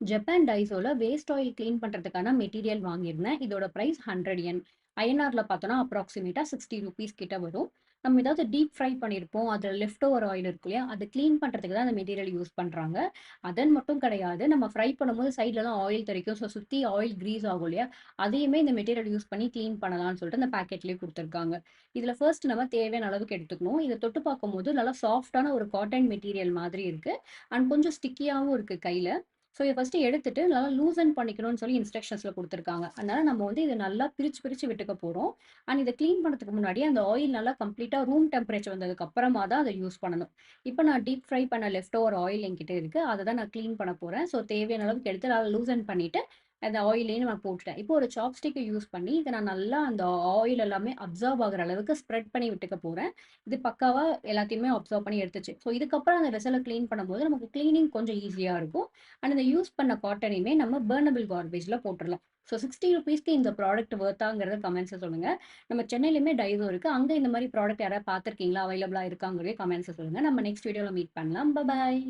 Japan டைசோல waste oil clean பண்றதுக்கான material வாங்கியிருந்தேன். இதோட பிரைஸ் 100 யென். ஐஎன்ஆர்ல பார்த்தோம்னா அப்ராக்ஸிமேட்டா ₹60 கிட்ட வரும். நம்ம ஏதாவது டீப் ஃப்ரை பண்ணியிருப்போம். அதுல லெஃப்ட் ஓவர் ஆயில் இருக்கு இல்லையா? அத கிளீன் பண்றதுக்கு தான் அந்த மெட்டீரியல் யூஸ் பண்றாங்க. அதன் மட்டும் கிடையாது. நம்ம ஃப்ரை பண்ணும்போது சைட்லலாம் ஆயில் தெறிக்கும். ஸோ சுத்தி ஆயில் கிரீஸ் ஆகும் இல்லையா? அதையுமே இந்த மெட்டீரியல் யூஸ் பண்ணி கிளீன் பண்ணலாம்னு சொல்லிட்டு அந்த பாக்கெட்லயே குடுத்துருக்காங்க. இதுல ஃபர்ஸ்ட் நம்ம தேவையான அளவுக்கு எடுத்துக்கணும். இத தொட்டு பார்க்கும்போது நல்லா சாஃப்ட்டான ஒரு காட்டன் மெட்டீரியல் மாதிரி இருக்கு. அண்ட் கொஞ்சம் ஸ்டிக்கியாவும் இருக்கு கையில. ஸோ இத ஃபர்ஸ்ட்டு எடுத்துட்டு நல்லா லூசன் பண்ணிக்கணும்னு சொல்லி இன்ஸ்ட்ரக்ஷன்ஸ்ல குடுத்துருக்காங்க. அதனால நம்ம வந்து இத நல்லா பிரிச்சு, பிரிச்சு விட்டுக்க போறோம். அண்ட் இத கிளீன் பண்ணதுக்கு முன்னாடி அந்த ஆயில் நல்லா கம்ப்ளீட்டா ரூம் டெம்பரேச்சர் வந்ததுக்கு அப்புறமா தான் அத யூஸ் பண்ணணும். இப்ப நான் டீப் ஃப்ரை பண்ண லெஃப்ட் ஓவர் ஆயில் என்கிட்ட இருக்கு. அத தான் நான் கிளீன் பண்ண போறேன். ஸோ தேவையான அளவுக்கு எடுத்து நல்லா லூசன் பண்ணிட்டு, அந்த ஆயில்லயே நான் போட்டுட்டேன். இப்போ ஒரு சாப்ஸ்டிக்க யூஸ் பண்ணி இத நான் நல்லா அந்த ஆயில் எல்லாமே அப்சார்ப் ஆகுற அளவுக்கு ஸ்ப்ரெட் பண்ணி விட்டுக்க போறேன். இது பக்காவா எல்லாத்தையுமே அப்சர்வ் பண்ணி எடுத்துச்சு. ஸோ இதுக்கப்புறம் அந்த வெசல கிளீன் பண்ணும்போது நமக்கு கிளீனிங் கொஞ்சம் ஈஸியா இருக்கும். அண்ட் இந்த யூஸ் பண்ண காட்டனையுமே நம்ம பர்னபிள் கார்பேஜ்ல போட்டுறலாம். ஸோ ₹60க்கு இந்த ப்ராடக்ட் வொர்த்தாங்கிறத கமெண்ட்ஸ்ல சொல்லுங்க. நம்ம சென்னையிலயுமே டைசோ இருக்கு. அங்க இந்த மாரி ப்ராடக்ட் யாராவது பார்த்திருக்கீங்களா? அவைலபிளா இருக்காங்கிறதையும் கமெண்ட்ஸ்ல சொல்லுங்க. நம்ம நெக்ஸ்ட் வீடியோல மீட் பண்ணலாம். பாய்.